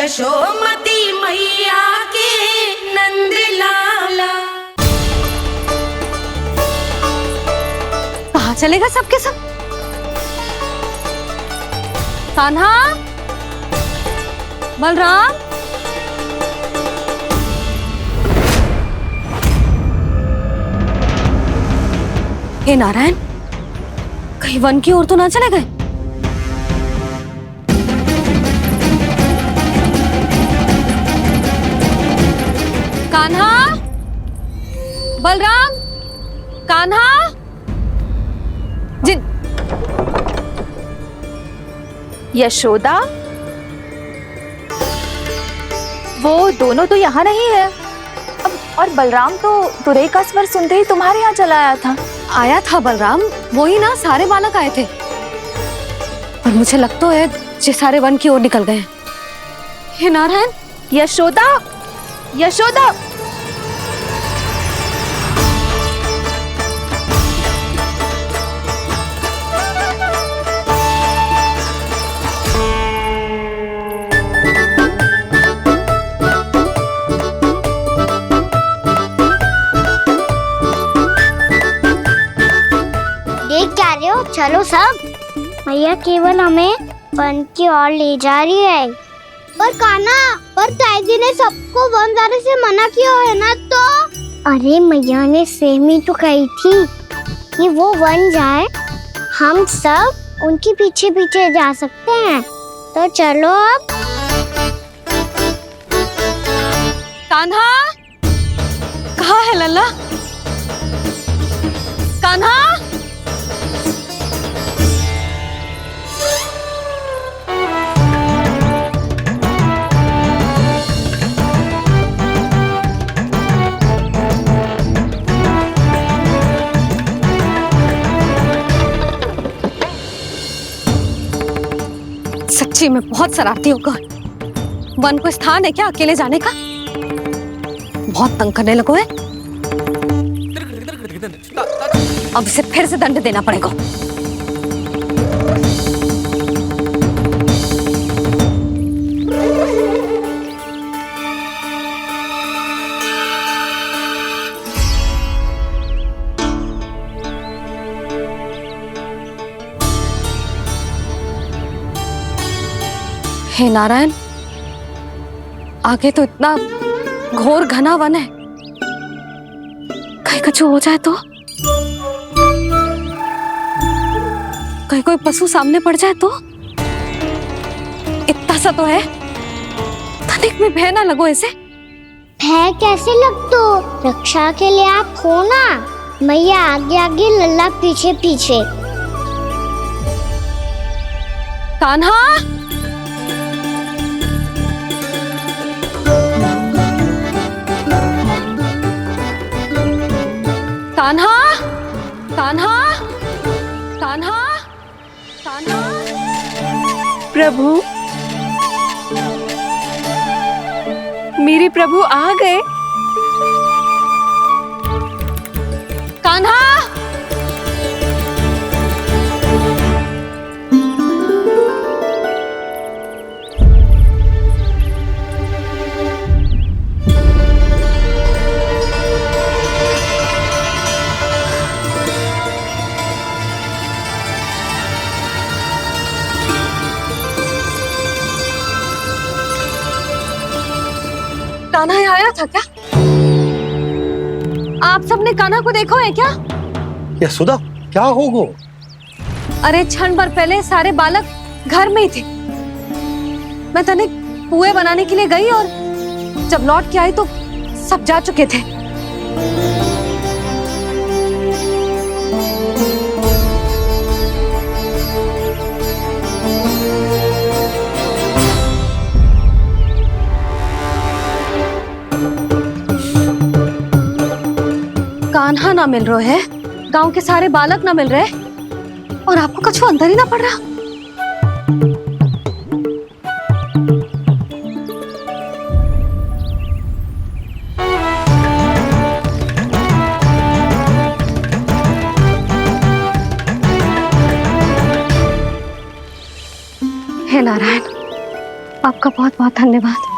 यशोमती मैया के नंद लाला। कहाँ चलेगा सबके सब? कान्हा, बलराम, हे नारायण, कहीं वन की ओर तो ना चले गए? कान्हा, बलराम, कान्हा, जिन यशोदा, वो दोनों तो यहाँ नहीं है। और बलराम तो तुरई का स्वर सुनते ही तुम्हारे यहाँ चला आया था। आया था बलराम, वही ना, सारे बालक आए थे। पर मुझे लगता है ये सारे वन की ओर निकल गए हैं। हे नारायण, यशोदा, यशोदा, चलो सब, मैया केवल हमें वन की ओर ले जा रही है। पर कान्हा, पर ताईजी ने सबको वन जाने से मना किया है ना। तो अरे मैया ने सेमी तो कही थी कि वो वन जाए, हम सब उनके पीछे पीछे जा सकते हैं। तो चलो अब। कान्हा, कहाँ है लल्ला? कान्हा, सच्ची में बहुत शरारती होगा। वन को स्थान है क्या अकेले जाने का? बहुत तंग करने लगो है। अब इसे फिर से दंड देना पड़ेगा। हे नारायण, आगे तो इतना घोर घना वन है, कहीं कुछ हो जाए तो? कहीं कोई पशु सामने पड़ जाए तो? इतना सा तो है, तनिक भी भय ना लगो इसे। भय कैसे लग तो? रक्षा के लिए आप हो ना। मैया आगे आगे, लल्ला पीछे पीछे। कान्हा, कान्हा, कान्हा, कान्हा, कान्हा। प्रभु, मेरे प्रभु आ गए। कान्हा, कान्हा यहाँ आया था क्या? आप सबने कान्हा को देखो है क्या? यशोदा, क्या हो गो? अरे क्षण भर पहले सारे बालक घर में ही थे। मैं तनिक पुए बनाने के लिए गई और जब लौट के आई तो सब जा चुके थे। कान्हा ना मिल रहे है, गांव के सारे बालक ना मिल रहे, और आपको कुछ अंदर ही ना पड़ रहा। हे नारायण, आपका बहुत बहुत धन्यवाद।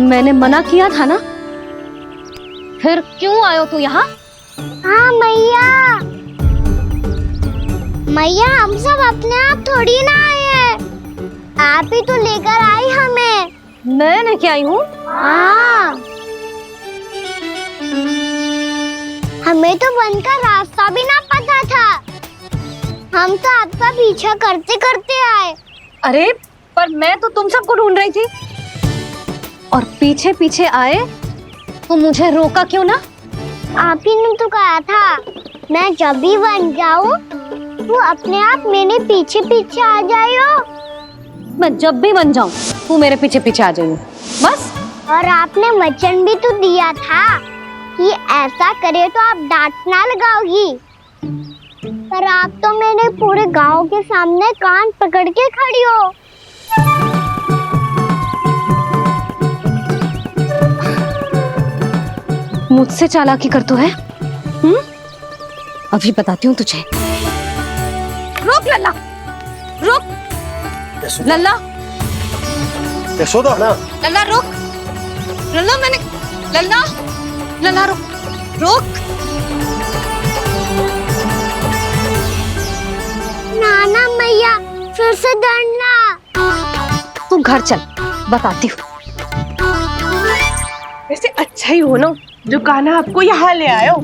मैंने मना किया था ना, फिर क्यों आयो तू यहाँ? हाँ मैया, मैया हम सब अपने आप थोड़ी ना आए हैं, आप ही तो लेकर आई हमें। मैं लेके आई हूँ? हाँ, हमें तो वन का रास्ता भी ना पता था, हम तो आपका पीछा करते करते आए। अरे पर मैं तो तुम सबको ढूंढ रही थी, और पीछे पीछे आए तो मुझे रोका क्यों ना? आप ही ने तो कहा था मैं जब भी बन जाऊं तू अपने आप मेरे पीछे पीछे आ जाइयो। मैं जब भी बन जाऊं तू मेरे पीछे पीछे आ जाइयो, बस। और आपने वचन भी तो दिया था कि ऐसा करे तो आप डांट ना लगाओगी, पर आप तो मेरे पूरे गांव के सामने कान पकड़ के खड़ी हो। मुझसे चालाकी कर तो है? अभी बताती हूँ तुझे। रुक लल्ला, रुक लल्ला, यशोदा ना, लल्ला रुक, लल्ला मैंने, लल्ला, लल्ला रुक, रुक। नाना मैया फिर से डरना। तू घर चल, बताती हूँ। वैसे अच्छा ही हो ना जो कान्हा आपको यहाँ ले आयो।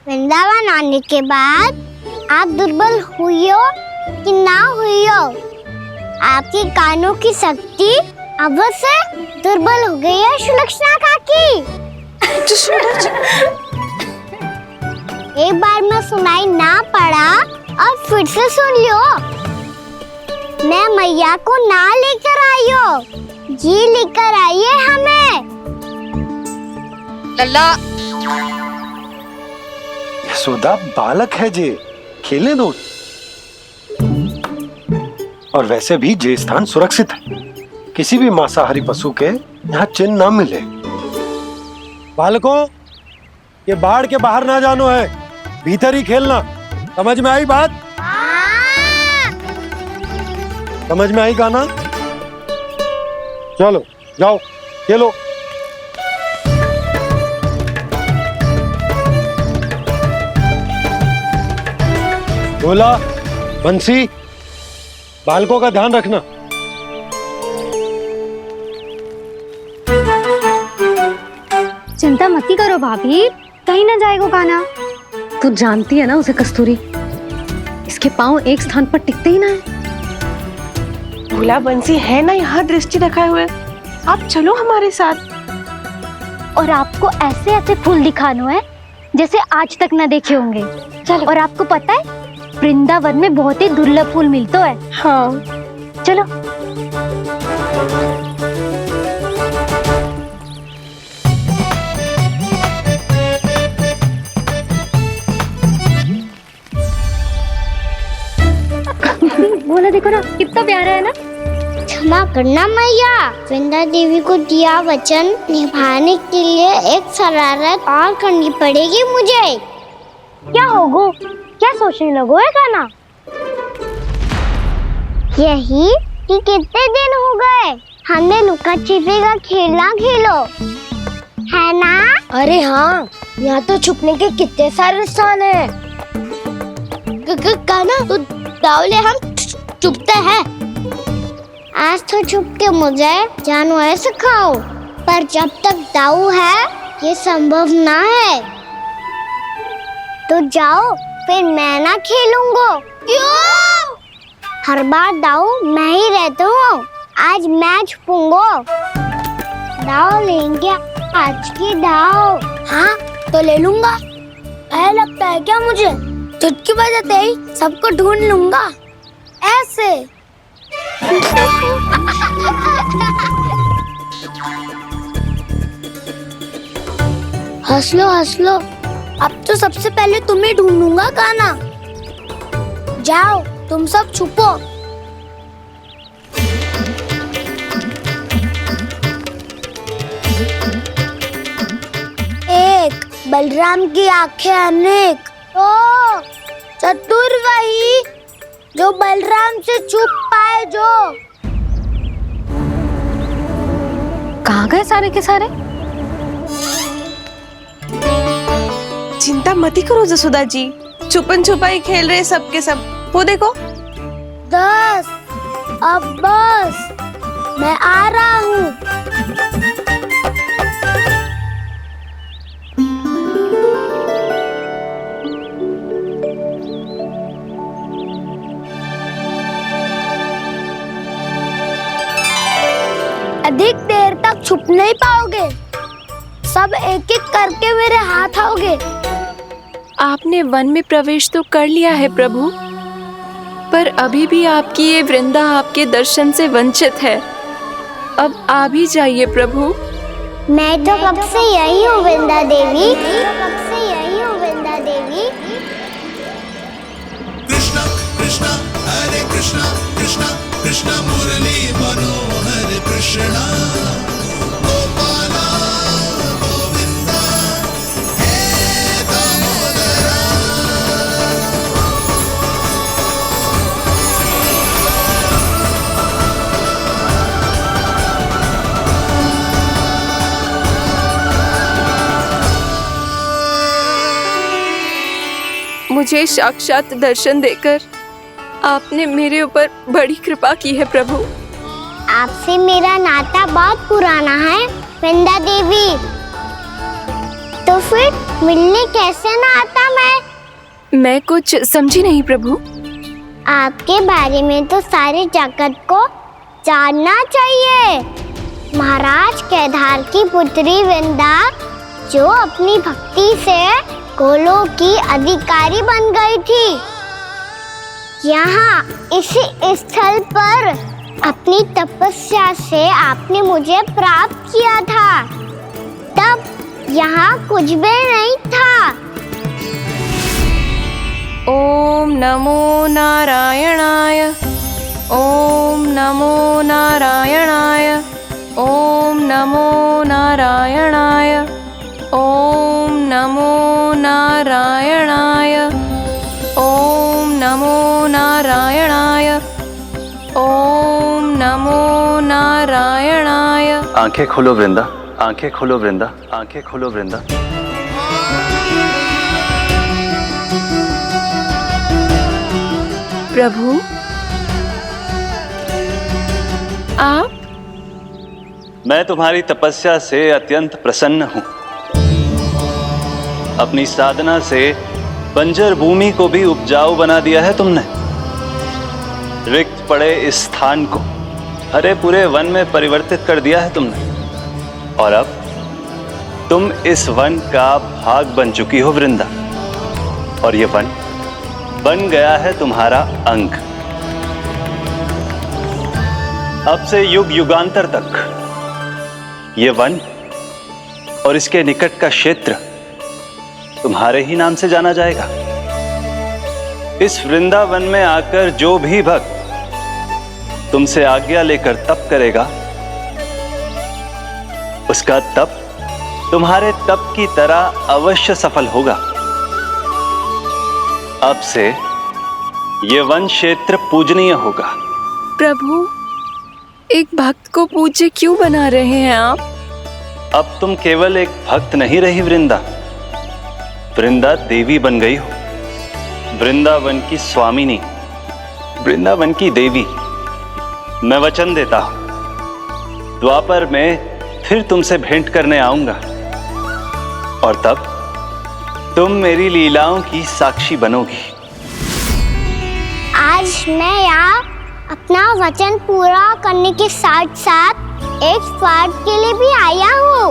वृंदावन आने के बाद आप दुर्बल हुई हो कि ना हुई हो, आपके कानों की शक्ति अब से दुर्बल हो गई है सुलक्षणा काकी। एक बार में सुनाई ना पड़ा और फिर से सुन लियो। मैं मैया को ना लेकर आई हो, जी लेकर आई है हमें। लल्ला, यशोदा बालक है जे, खेलने दो। और वैसे भी जे स्थान सुरक्षित है, किसी भी मांसाहारी पशु के यहाँ चिन्ह ना मिले। बालकों, ये बाढ़ के बाहर ना जानो है, भीतर ही खेलना। समझ में आई बात? समझ में आई कान्हा? चलो जाओ खेलो। बोला बंसी, बालकों का ध्यान रखना। चिंता मत करो भाभी, कहीं ना जाएगा कान्हा। तू जानती है ना उसे कस्तूरी, इसके पांव एक स्थान पर टिकते ही ना है। भोला बंसी है ना यहाँ दृष्टि रखाए हुए, आप चलो हमारे साथ। और आपको ऐसे ऐसे फूल दिखानो है जैसे आज तक न देखे होंगे। चलो। और आपको पता है वृंदावन में बहुत ही दुर्लभ फूल मिलते हैं। हाँ चलो। बोला देखो ना कितना प्यारा है ना। क्षमा करना मैया, वृंदा देवी को दिया वचन निभाने के लिए एक शरारत और करनी पड़ेगी मुझे। क्या होगो, क्या सोचने लगो है कान्हा? यही कि कितने दिन हो गए हमने लुका छिपी का खेलना खेलो, है ना? अरे हाँ, यहाँ तो छुपने के कितने सारे स्थान है। कान्हा तो दावले हम छुपते हैं। आज तो छुप के मुझे जानवर सिखाओ, पर जब तक दाऊ है ये संभव ना है। तो जाओ, फिर मैं ना खेलूंगा। क्यों? हर बार दाऊ मैं ही रहता हूँ, आज मैं छुपूंगा। दाऊ लेंगे आज की दाऊ। हाँ तो ले लूंगा। ऐसा लगता है क्या मुझे? चुटकी बजाते ही सबको ढूंढ लूंगा ऐसे। हंस लो, अब तो सबसे पहले तुम्हें ढूंढूंगा कान्हा। जाओ तुम सब छुपो। बलराम की आंखें अनेक। ओ चतुर वही जो बलराम से छुप पाए। जो कहाँ गए सारे के सारे? चिंता मत करो जसोदा जी, छुपन छुपाई खेल रहे सब के सब। वो देखो 10 अब बस, मैं आ रहा हूँ। अधिक देर तक छुप नहीं पाओगे, सब एक एक करके मेरे हाथ आओगे। आपने वन में प्रवेश तो कर लिया है प्रभु, पर अभी भी आपकी ये वृंदा आपके दर्शन से वंचित है। अब आ भी जाइए प्रभु। मैं तो कब से यही हूँ वृंदा देवी, कब से यही हूँ वृंदा देवी। कृष्णा कृष्णा हरे कृष्णा कृष्णा कृष्णा मुरली मनोहर कृष्णा गोपाला गोविंदा हे दामोदरा। मुझे साक्षात दर्शन देकर आपने मेरे ऊपर बड़ी कृपा की है प्रभु। आपसे मेरा नाता बहुत पुराना है वृंदा देवी, तो फिर मिलने कैसे ना आता मैं कुछ समझी नहीं प्रभु। आपके बारे में तो सारे जगत को जानना चाहिए। महाराज केदार की पुत्री वृंदा जो अपनी भक्ति से गोलोक की अधिकारी बन गई थी, यहाँ इसी स्थल पर अपनी तपस्या से आपने मुझे प्राप्त किया था। तब यहाँ कुछ भी नहीं था। ओम नमो नारायणाय, ओम नमो नारायणाय, ओम नमो नारायणाय, ओम नमो नारायणाय, ओम नमो नारायणाय, ओम नमो नारायणाय। आंखें खोलो वृंदा, आंखें खोलो वृंदा, आंखें खोलो वृंदा। प्रभु आप? मैं तुम्हारी तपस्या से अत्यंत प्रसन्न हूं। अपनी साधना से बंजर भूमि को भी उपजाऊ बना दिया है तुमने। रिक्त पड़े इस स्थान को हरे पूरे वन में परिवर्तित कर दिया है तुमने, और अब तुम इस वन का भाग बन चुकी हो वृंदा, और ये वन बन गया है तुम्हारा अंग। अब से युग युगांतर तक ये वन और इसके निकट का क्षेत्र तुम्हारे ही नाम से जाना जाएगा। इस वृंदावन में आकर जो भी भक्त तुमसे आज्ञा लेकर तप करेगा, उसका तप तुम्हारे तप की तरह अवश्य सफल होगा। अब से ये वन क्षेत्र पूजनीय होगा। प्रभु एक भक्त को पूज्य क्यों बना रहे हैं आप? अब तुम केवल एक भक्त नहीं रही वृंदा, वृंदा देवी बन गई हो। वृंदावन की स्वामिनी, वृंदावन की देवी। मैं वचन देता हूं, द्वापर में फिर तुमसे भेंट करने आऊंगा, और तब तुम मेरी लीलाओं की साक्षी बनोगी। आज मैं यहाँ अपना वचन पूरा करने के साथ साथ एक स्वार्थ के लिए भी आया हूँ।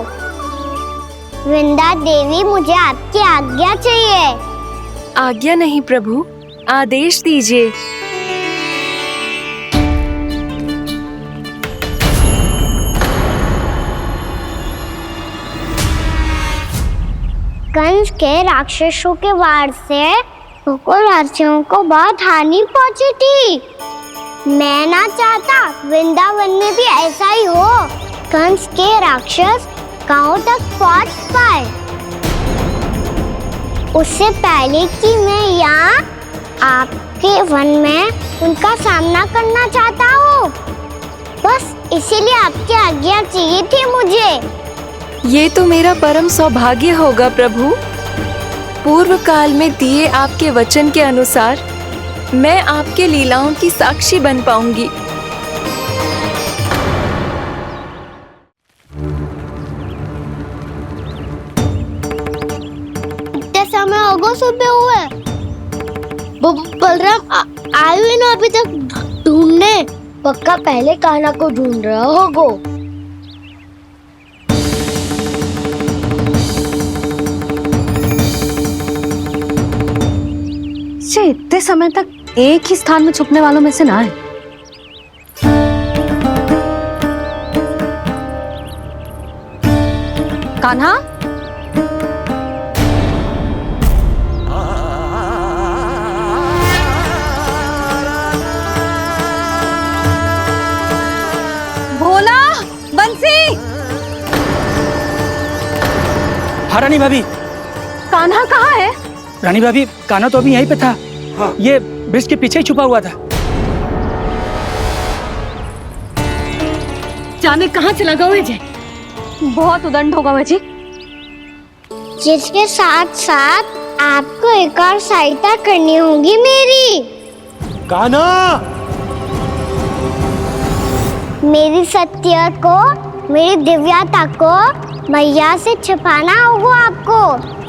वृंदा देवी, मुझे आपकी आज्ञा चाहिए। आज्ञा नहीं प्रभु, आदेश दीजिए। कंस के राक्षसों के वार से गोकुलवासियों को बहुत हानि पहुंची थी। मैं ना चाहता वृंदावन में भी ऐसा ही हो। कंस के राक्षस गांव तक पहुंच पाए। उससे पहले कि मैं यहाँ आपके वन में उनका सामना करना चाहता हूँ। बस इसीलिए आपकी आज्ञा चाहिए थी मुझे। ये तो मेरा परम सौभाग्य होगा प्रभु। पूर्व काल में दिए आपके वचन के अनुसार मैं आपके लीलाओं की साक्षी बन पाऊंगी। इतने समय होगा सुबह हुए, बलराम आए हुए ना अभी तक ढूंढने। पक्का पहले कान्हा को ढूंढ रहा होगो। से इतने समय तक एक ही स्थान में छुपने वालों में से ना है। कान्हा, भोला, बंसी। हाँ रानी भाभी। कान्हा कहाँ है? रानी भाभी, कान्हा तो अभी यहीं पे था। हाँ। ये ब्रिज के पीछे ही छुपा हुआ था। जाने कहाँ चला गया जी? बहुत उदंड होगा वह जी। जिसके साथ साथ आपको एक और सहायता करनी होगी मेरी। कान्हा, मेरी सत्य को, मेरी दिव्यता को मैया से छिपाना होगा आपको।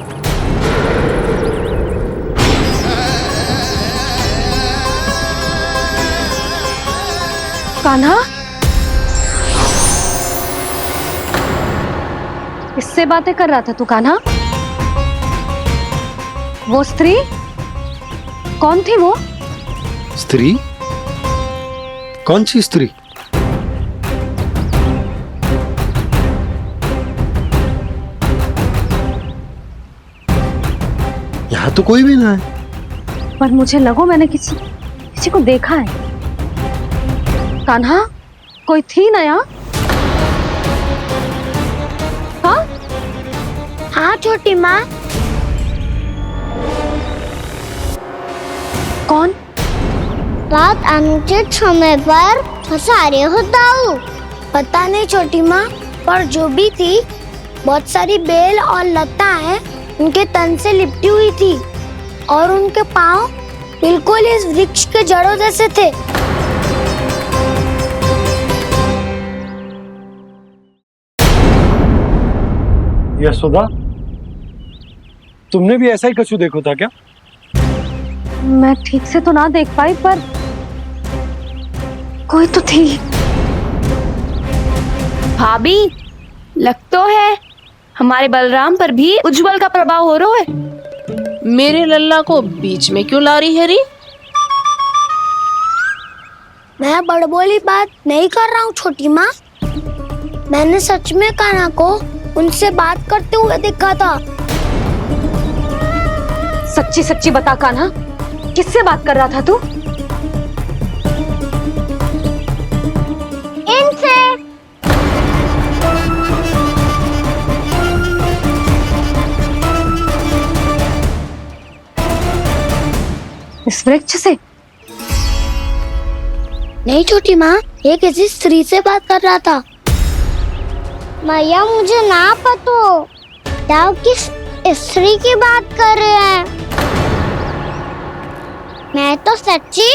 कान्हा, इससे बातें कर रहा था तू कान्हा? वो स्त्री कौन थी? वो स्त्री? कौन सी स्त्री? यहाँ तो कोई भी ना है। पर मुझे लगो मैंने किसी को देखा है। कान्हा, कोई थी ना यहाँ? हाँ? हाँ छोटी माँ। कौन? रात अनुचित समय पर फंसारे होता हूँ। पता नहीं छोटी माँ, पर जो भी थी, बहुत सारी बेल और लताएं उनके तन से लिपटी हुई थी और उनके पाँव बिल्कुल इस वृक्ष के जड़ों जैसे थे। यशोदा, तुमने भी ऐसा ही कछु देखो था क्या? मैं ठीक से तो ना देख पाई, पर कोई तो थी। भाभी, लग तो है हमारे बलराम पर भी उज्जवल का प्रभाव हो रहा है। मेरे लल्ला को बीच में क्यों ला रही है री? मैं बड़बोली बात नहीं कर रहा हूँ छोटी माँ। मैंने सच में कान्हा को उनसे बात करते हुए देखा था। सच्ची सच्ची बता कान्हा, किससे बात कर रहा था तू? इनसे। इस वृक्ष से? नहीं छोटी माँ, ये किसी स्त्री से बात कर रहा था। मैया मुझे ना पतो दाव किस स्त्री की बात कर रहे हैं। मैं तो सच्ची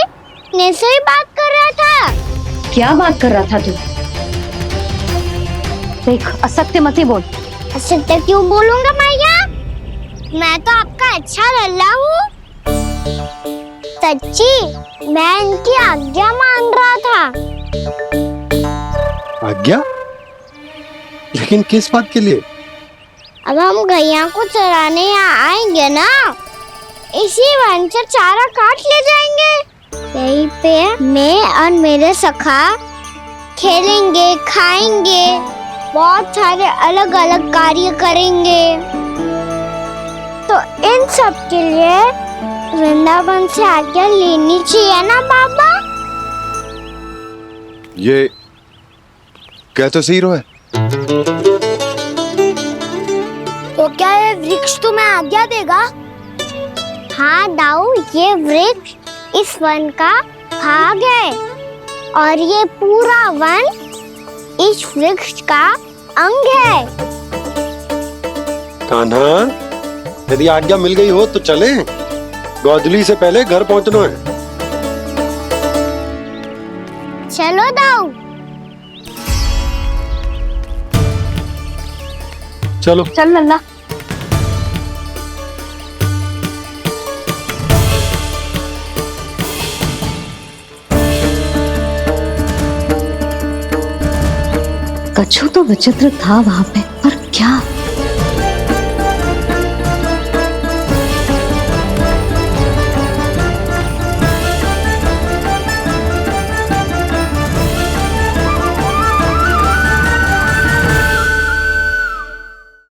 ने से ही बात कर रहा था। क्या बात कर रहा था तू? देख, असत्य मत ही बोल। असत्य क्यों बोलूंगा मैया? मैं तो आपका अच्छा लल्ला हूँ। सच्ची मैं इनकी आज्ञा मान रहा था। आज्ञा? लेकिन किस बात के लिए? अब हम गैया को चराने यहाँ आएंगे ना, इसी वन से चारा काट ले जाएंगे। यहीं पे मैं और मेरे सखा खेलेंगे, खाएंगे, बहुत सारे अलग अलग कार्य करेंगे। तो इन सब के लिए वृंदावन से आज्ञा लेनी चाहिए ना बाबा? ये क्या तो सही है। तो क्या ये वृक्ष तुम्हें आज्ञा देगा हाँ दाऊ, ये वृक्ष इस वन का भाग है और ये पूरा वन इस वृक्ष का अंग है। कान्हा, यदि आज्ञा मिल गई हो तो चलें। गोधूली से पहले घर पहुंचना है। चलो दाऊ। चलो। चल लल्ला। कछु तो विचित्र था वहां पे, पर क्या?